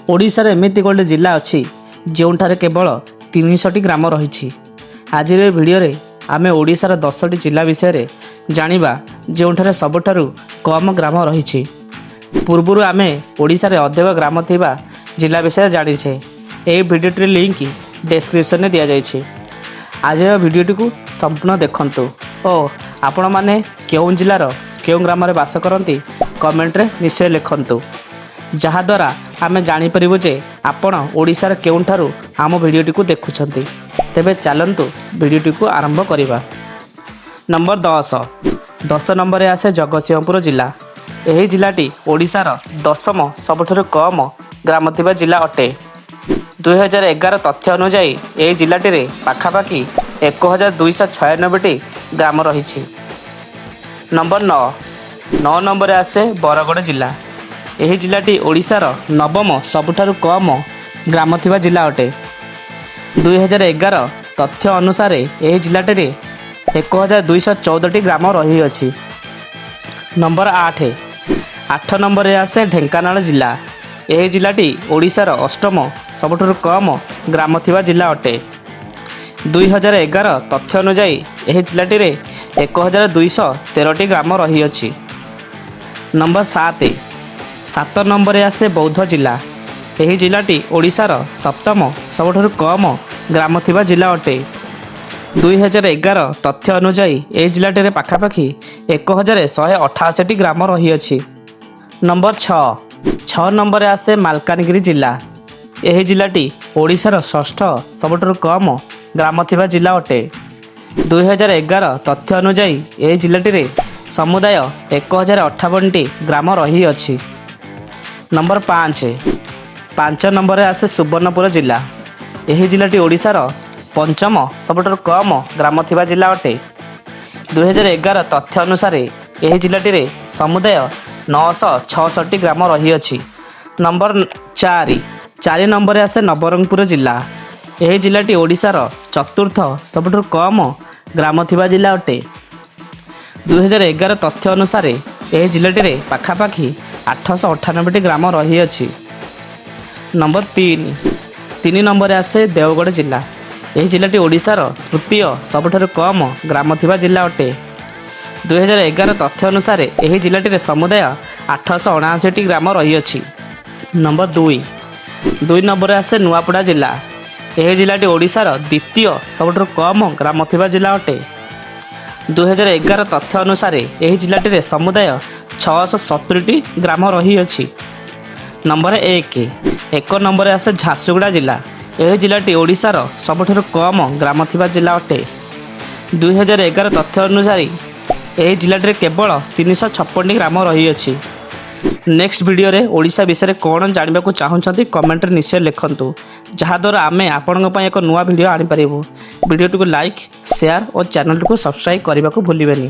ओडिशार एमिति गोटे जिला अच्छी जोठारे केवल 300टी ग्राम रही। आज भिडियो आमे ओडिशार 10टी जिला विषय जानिबा जोठारे सबुठारु कम ग्राम रही। पूर्वरु आमे ओडिशार अधिक ग्राम थिबा जिला विषय जानिछे। एही भिडियोटी लिंक डिस्क्रिप्शन में दिया जाइछे। आज भिडियोटी को संपूर्ण देखंतु और आपण माने केउं जिलार केउं ग्राम रे बास करंती कमेंट रे निश्चय लिखंतु, जहाद्वारा आमे जानी परिबु जे आपण ओडिशार केउंठारु आम भिडियोटी को देखुछंती। तेबे चलंतु भिडियोटी को आरंभ करिबा। नंबर 10 नंबर रे आसे जगतसिंहपुर जिला। एही जिलाटी ओडिशार 10म सबुठारु कम ग्राम थिबा जिला अटे। 2011 तथ्य अनुसार एही जिलाटी रे पाखापाखी 1296टी ग्राम रही। नंबर 9 नंबर आसे बरगड़ जिला। एही जिलाटी ओडिशार 9म सबुठारु कम ग्राम थिबा जिला अटे। 2011 तथ्य अनुसार एही जिलाटी रे 1214टी ग्राम रही अछि। नंबर 8 नंबर आसे ढेंकानाल जिला। एही जिलाटी ओडिशार 8म सबुठारु कम ग्राम थिबा जिला अटे। 2011 तथ्य अनुसार एही जिलाटी रे 1213टी ग्राम रही अछि। नंबर 7 नंबर आसे बौद्ध जिला। एही जिलाटी ओडिशार 7म सबुठारु कम ग्राम थिबा जिला अटे। 2011 तथ्य अनुसार एही जिलाटी रे पाखापाखी 1188टी ग्राम रही अछि। नंबर 6 नंबर आसे मालकानगिरी जिला। एही जिलाटी ओडिशार 6ठ सबुठारु कम ग्राम थिबा जिला अटे। 2011 तथ्य अनुसार एही जिलाटी रे समुदाय 1058टी ग्राम रही अछि। नंबर 5 नंबर आसे सुवर्णपुर जिला। एही जिलाटी ओडिशार 5म सबुठारु कम ग्राम थिबा जिला अटे। 2011 तथ्य अनुसार एही जिलाटी रे समुदाय 966टी ग्राम रही अछि। नंबर 4 नंबर आसे नवरंगपुर जिला। एही जिलाटी ओडिशार 4थ सबुठारु कम ग्राम थिबा जिला अटे। 2011 तथ्य अनुसार एही जिलाटी रे पाखापाखी 898टी ग्राम रही अछि। नंबर 3 नंबर आसे देवगढ़ जिला। एही जिलाटी ओडिशार 3य सबुठारु कम ग्राम थिबा जिला अटे। 2011 तथ्य अनुसार एही जिलाटी रे समुदाय 879टी ग्राम रही अछि। नंबर 2 नंबर आसे नुआपड़ा जिला। एही जिलाटी ओडिशार 2य सबुठारु कम ग्राम थिबा जिला अटे। 2011 तथ्य अनुसार एही जिलाटी रे समुदाय 670टी ग्राम रही अछि। नंबर 1 नंबर आसे झारसुगुड़ा जिला। एही जिलाटी ओडिशार सबुठारु कम ग्राम थिबा जिला अटे। 2011 तथ्य अनुसार एही जिलाटी रे केवल 356टी ग्राम रही अछि। नेक्स्ट वीडियो रे ओडिशा विषय कौन जानबा को चाहउछंती कमेंट रे निश्चय लिखंतु, जहाद्वारा आमे आपनक पय एक नुआ वीडियो आनि परिबु। वीडियो को लाइक शेयर और चैनल को सब्सक्राइब करने को भूलिबेनी।